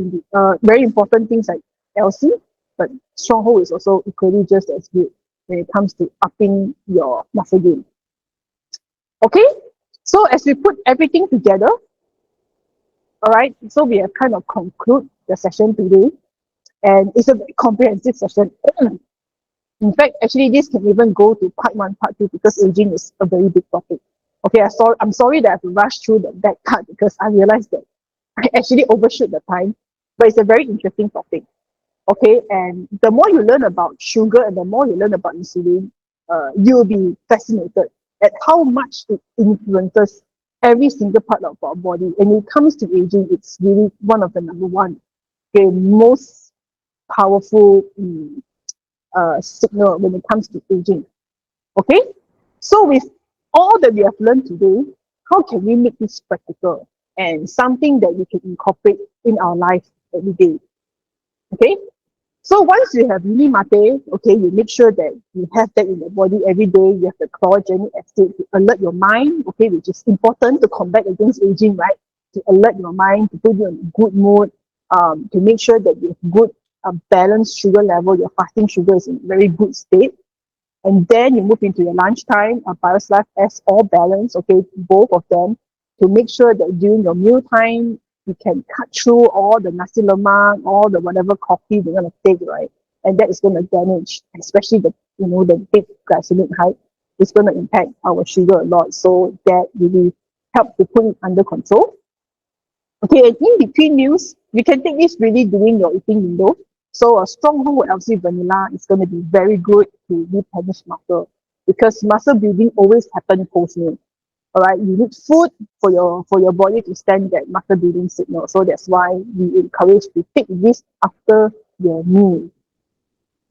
very important things like LC, but Stronghold is also equally just as good when it comes to upping your muscle gain. Okay, so as we put everything together, all right, so we have kind of conclude the session today, and it's a very comprehensive session. In fact, actually, this can even go to part one, part two, because aging is a very big topic. Okay, I'm sorry that I have to rush through that part because I realized that I actually overshoot the time, but it's a very interesting topic. Okay, and the more you learn about sugar and the more you learn about insulin, you'll be fascinated at how much it influences every single part of our body. And when it comes to aging, it's really one of the number one, okay, most powerful signal when it comes to aging. Okay, so with all that we have learned today, how can we make this practical and something that we can incorporate in our life every day? Okay, so once you have mini mate, okay, you make sure that you have that in your body every day. You have the chlorogenic acid to alert your mind, okay, which is important to combat against aging, right? To alert your mind, to put you in a good mood, to make sure that you have good a balanced sugar level, your fasting sugar is in very good state. And then you move into your lunchtime, BioSlife as all balance, okay, both of them, to make sure that during your meal time, you can cut through all the nasi lemak, all the whatever coffee you're going to take, right? And that is going to damage, especially the big glycemic height. It's going to impact our sugar a lot. So that really helps to put it under control. Okay, and in between meals, you can take this really during your eating window. So a stronghold LC vanilla is going to be very good to replenish muscle because muscle building always happens post meal. All right, you need food for your body to send that muscle building signal. So that's why we encourage to take this after your meal.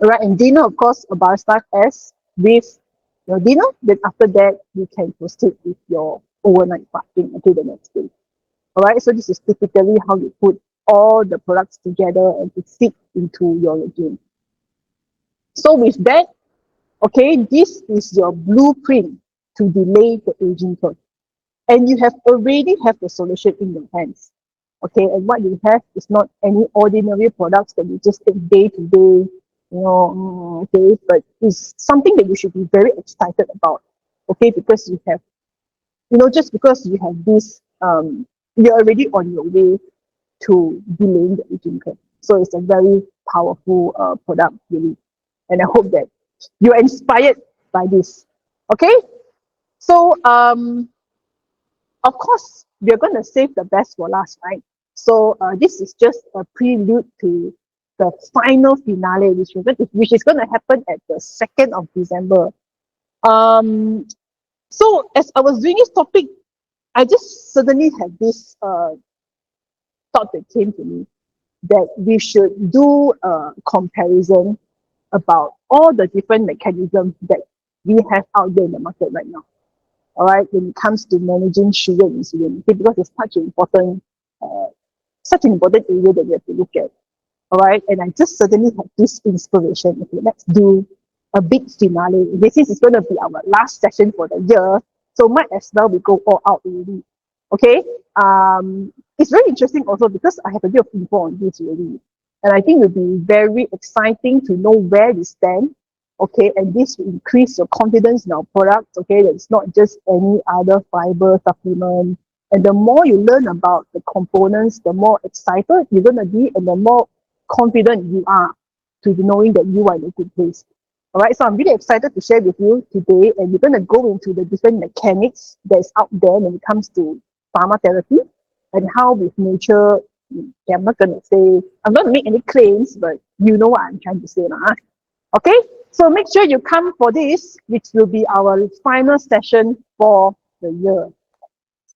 All right, and dinner, of course, about start as with your dinner. Then after that, you can proceed with your overnight fasting until the next day. All right, so this is typically how you put all the products together and to fit into your regime. So with that, okay, this is your blueprint to delay the aging curve. And you have already have the solution in your hands. Okay, and what you have is not any ordinary products that you just take day to day, okay, but it's something that you should be very excited about. Okay, because you have, just because you have this, you're already on your way to delaying the aging curve. So it's a very powerful product, really. And I hope that you're inspired by this. Okay? So, of course, we're going to save the best for last, right? So, this is just a prelude to the final finale, which is going to happen at the 2nd of December. Um, so, as I was doing this topic, I just suddenly had this thought that came to me that we should do a comparison about all the different mechanisms that we have out there in the market right now. All right, when it comes to managing sugar and insulin, okay, because it's uh, such an important area that we have to look at. All right, and I just suddenly had this inspiration. Okay, let's do a big finale. This is going to be our last session for the year, so might as well we go all out already. Okay, it's very interesting also because I have a bit of info on this already, and I think it will be very exciting to know where we stand. Okay, and this will increase your confidence in our products. Okay, that it's not just any other fiber supplement. And the more you learn about the components, the more excited you're going to be, and the more confident you are to knowing that you are in a good place. All right, so I'm really excited to share with you today, and we're going to go into the different mechanics that's out there when it comes to pharma therapy and how with nature. Okay, I'm not going to make any claims, but you know what I'm trying to say now. Okay, so make sure you come for this, which will be our final session for the year.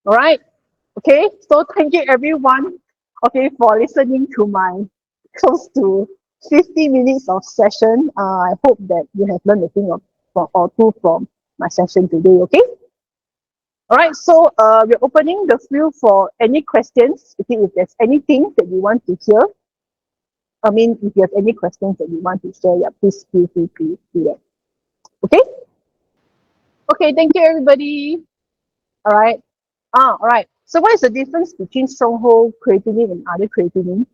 All right. Okay, so thank you everyone, okay, for listening to my close to 50 minutes of session. I hope that you have learned a thing or two from my session today, okay? All right, so we're opening the field for any questions. Okay, if there's anything that you want to hear, if you have any questions that you want to share, yeah, please feel free to do that. Okay? Okay, thank you everybody. All right. All right. So what is the difference between stronghold creatinine and other creatinine?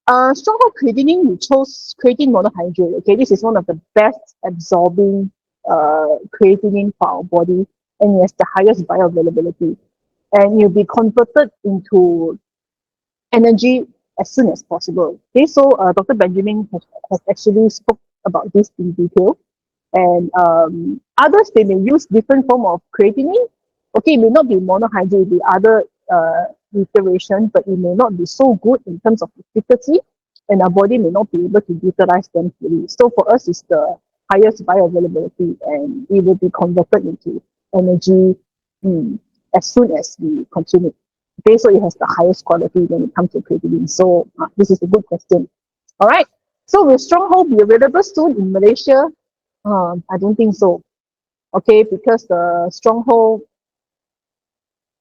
Stronghold creatinine, we chose creatine monohydrate. Okay, this is one of the best absorbing creatinine for our body, and it has the highest bioavailability. And you'll be converted into energy as soon as possible. Okay, so Dr. Benjamin has actually spoke about this in detail. And others, they may use different form of creatinine. Okay, it may not be monohydrate, the other iteration, but it may not be so good in terms of efficacy, and our body may not be able to utilize them fully. So for us, it's the highest bioavailability, and it will be converted into energy as soon as we consume it. Okay, so it has the highest quality when it comes to creatinine. So this is a good question. All right. So will Stronghold be available soon in Malaysia? I don't think so. Okay, because the Stronghold,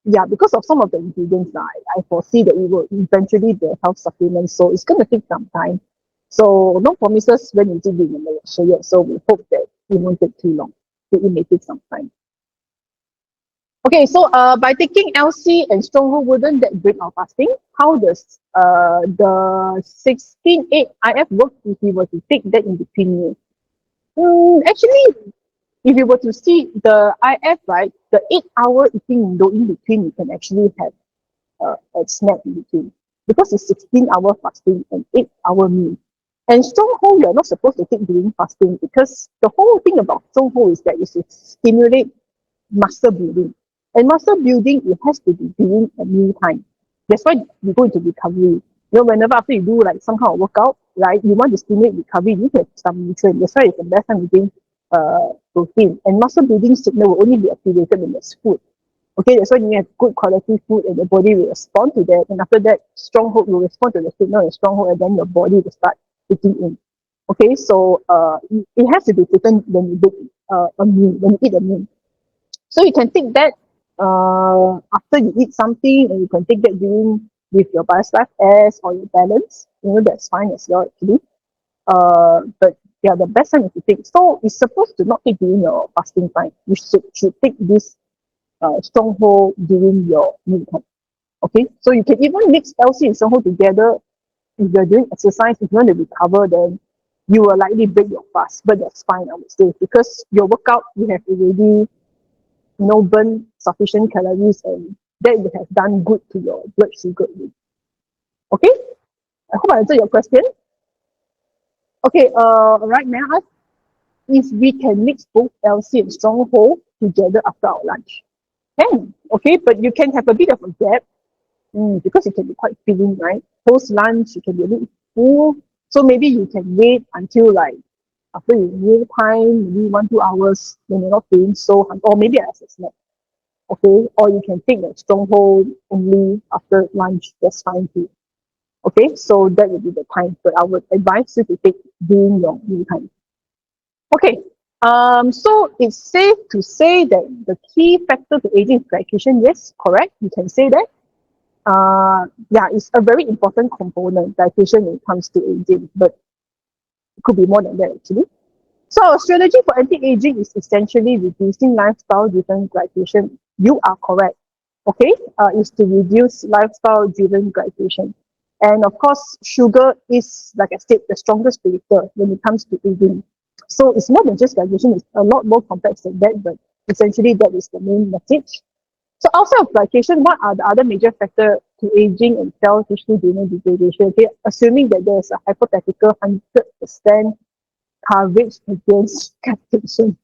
yeah, because of some of the ingredients, I foresee that it will eventually be a health supplement. So it's going to take some time. So no promises when it will be in Malaysia yet. So we hope that it won't take too long. It may take some time. Okay, so by taking LC and stronghold, wouldn't that break our fasting? How does the 16:8 IF work if we were to take that in between meals? Actually, if you were to see the IF, right, the 8 hour eating window in between, you can actually have a snack in between because it's 16-hour fasting and 8 hour meal. And stronghold, you're not supposed to take during fasting because the whole thing about stronghold is that it should stimulate muscle building. And muscle building, it has to be during a meal time. That's why you go into recovery. Whenever after you do like some kind of workout, right, you want to stimulate recovery, you need to have some nutrient. That's why it's the best time to drink protein. And muscle building signal will only be activated when there's food. Okay, that's why you have good quality food and the body will respond to that. And after that, stronghold will respond to the signal and stronghold, and then your body will start taking in. Okay, so it has to be taken when you do a meal, when you eat a meal. So you can take that after you eat something, and you can take that during with your Bioslife S or your balance. That's fine as well actually. But yeah, the best time is to take. So it's supposed to not take during your fasting time. You should take this stronghold during your meal time. Okay, so you can even mix LC and stronghold together if you're doing exercise. If you want to recover, then you will likely break your fast, but that's fine, I would say, because your workout you have already burn sufficient calories, and that would have done good to your blood sugar. Okay, I hope I answered your question. Okay, right now, if we can mix both LC and stronghold together after our lunch. Can, okay, but you can have a bit of a gap because it can be quite filling, right? Post lunch, you can be a little full. So maybe you can wait until like after your meal time, maybe 1, 2 hours when you're not feeling so hungry, or maybe as a snack. Okay, or you can take the stronghold only after lunch, that's fine too. Okay, so that would be the time, but I would advise you to take during your meal time. Okay, so it's safe to say that the key factor to aging is glycation. Yes, correct, you can say that. Yeah, it's a very important component, glycation, when it comes to aging, but it could be more than that actually. So our strategy for anti-aging is essentially reducing lifestyle-driven glycation. You are correct. Okay, is to reduce lifestyle-driven glycation. And of course, sugar is, like I said, the strongest predictor when it comes to aging. So it's more than just glycation, it's a lot more complex than that, but essentially that is the main message. So outside of glycation, what are the other major factors to aging and cell tissue DNA degradation? Okay, assuming that there's a hypothetical 100% coverage against glycation.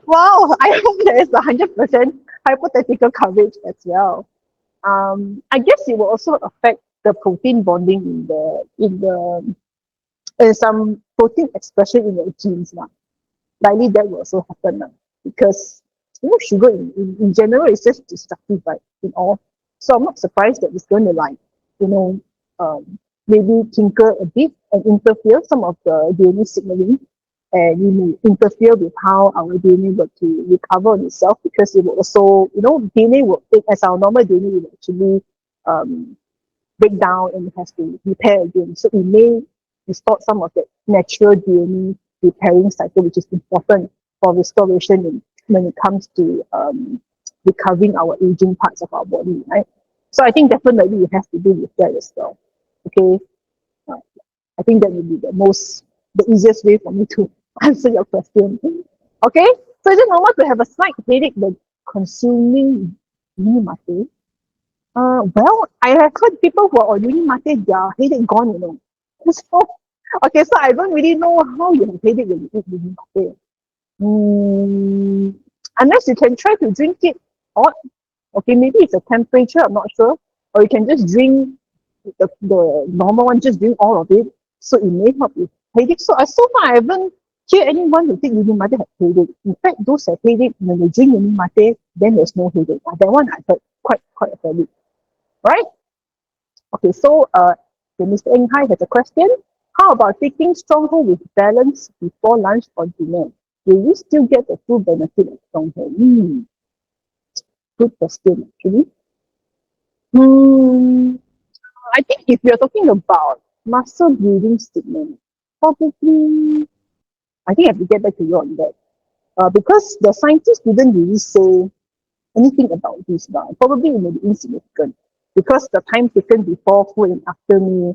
Wow, I hope there is 100% hypothetical coverage as well. I guess it will also affect the protein bonding in some protein expression in the genes now. Likely that will also happen now because sugar in general is just destructive, right? In all, so I'm not surprised that it's going to like you know um, maybe tinker a bit and interfere some of the DNA signaling, and it may interfere with how our DNA will to recover on itself, because it will also DNA will, as our normal DNA will actually um, break down and it has to repair again. So it may restore some of the natural DNA repairing cycle, which is important for restoration when it comes to recovering our aging parts of our body, right? So I think definitely it has to do with that as well. Okay, uh, I think that would be the easiest way for me to answer your question. Okay, so is it normal to have a slight headache when consuming mate? Well, I have heard people who are on mate, their headache gone. So, okay, so I don't really know how you have headache when you eat mate. Mm, unless you can try to drink it hot. Okay, maybe it's a temperature, I'm not sure. Or you can just drink the normal one, just drink all of it. So it may help with headache. So far I haven't heard anyone who take mate have headache. In fact, those have headache, when they drink mate, then there's no headache. That one I heard quite a fair bit. Right? Okay, so Mr. Eng Hai has a question. How about taking stronghold with balance before lunch or dinner? Will you still get the full benefit of stronghold? Good question, actually. Hmm, I think if you're talking about muscle building statement, probably I think I have to get back to you on that. Because the scientists didn't really say anything about this, but probably it may be insignificant because the time taken before full and after me,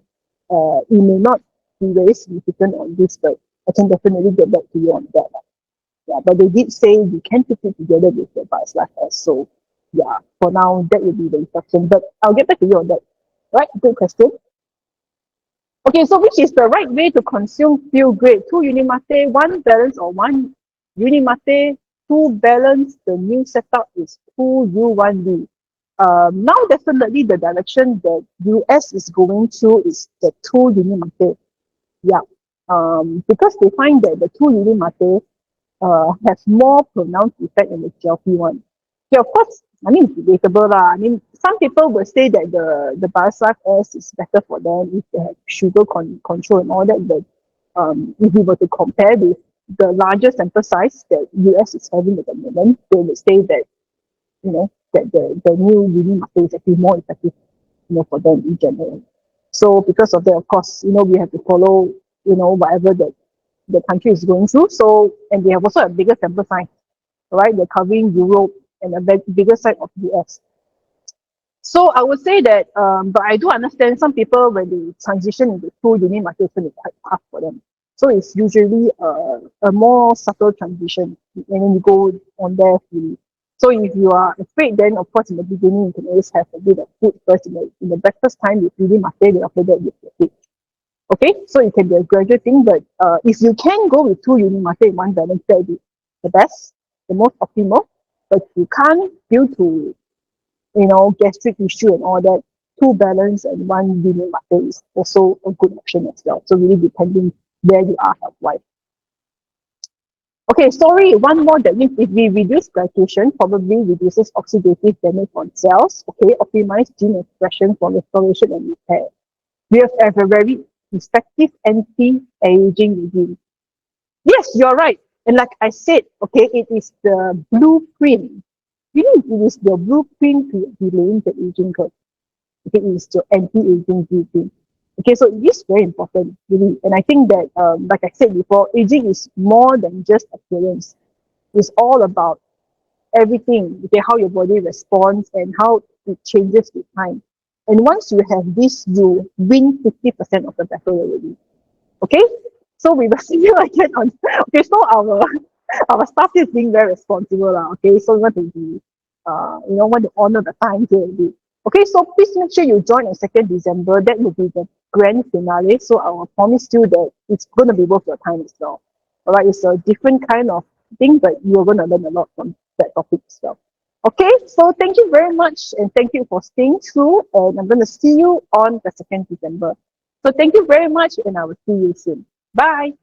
it may not be very significant on this, but I can definitely get back to you on that. Yeah, but they did say we can put it together with the bus life as so. Yeah, for now that will be the instruction, but I'll get back to you on that. Right, good question. Okay, so which is the right way to consume fuel grade? Two unimate, one balance, or one unimate, two balance. The new setup is two U1D. Now definitely the direction that US is going to is the two unimate. Yeah. Because they find that the two unimate has more pronounced effect than the GLP one. Okay, of course, I mean, it's debatable lah. I mean, some people will say that the Bioslife S is better for them if they have sugar control and all that. But if we were to compare with the larger sample size that US is having at the moment, they would say that that the new leading market is actually more effective, for them in general. So because of that, of course, we have to follow, whatever that the country is going through. So, and they have also a bigger sample size, right? They're covering Europe and a bigger side of US. So I would say that, but I do understand some people when they transition into full unit market, it's going to be quite tough for them. So it's usually a more subtle transition, and then you go on there fully. So if you are afraid, then of course in the beginning you can always have a bit of food first in the breakfast time with unit market, and after that with the food. Okay, so it can be a gradual thing, but if you can go with two unit market in one balance, that would be the best, the most optimal. But if you can't, due to gastric issue and all that, two balance and one unit market is also a good option as well. So really depending where you are health wise. Okay, sorry, one more that means if we reduce glycation, probably reduces oxidative damage on cells. Okay, optimize gene expression for restoration and repair. We have a very effective anti-aging regime. Yes, you're right. And like I said, okay, it is the blueprint. It is the blueprint to delaying the aging curve. Okay, it is the anti-aging blueprint. Okay, so it is very important, really. And I think that, like I said before, aging is more than just appearance. It's all about everything, okay, how your body responds and how it changes with time. And once you have this, you win 50% of the battle already. Okay? So we will see you again on okay, so our staff is being very responsible. Okay, so we want to be want to honor the time here already. Okay, so please make sure you join on 2nd December. That will be the grand finale. So I will promise you that it's gonna be worth your time as well. Alright, it's a different kind of thing, but you're gonna learn a lot from that topic as well. Okay, so thank you very much and thank you for staying through, and I'm gonna see you on the 2nd December. So thank you very much and I will see you soon. Bye.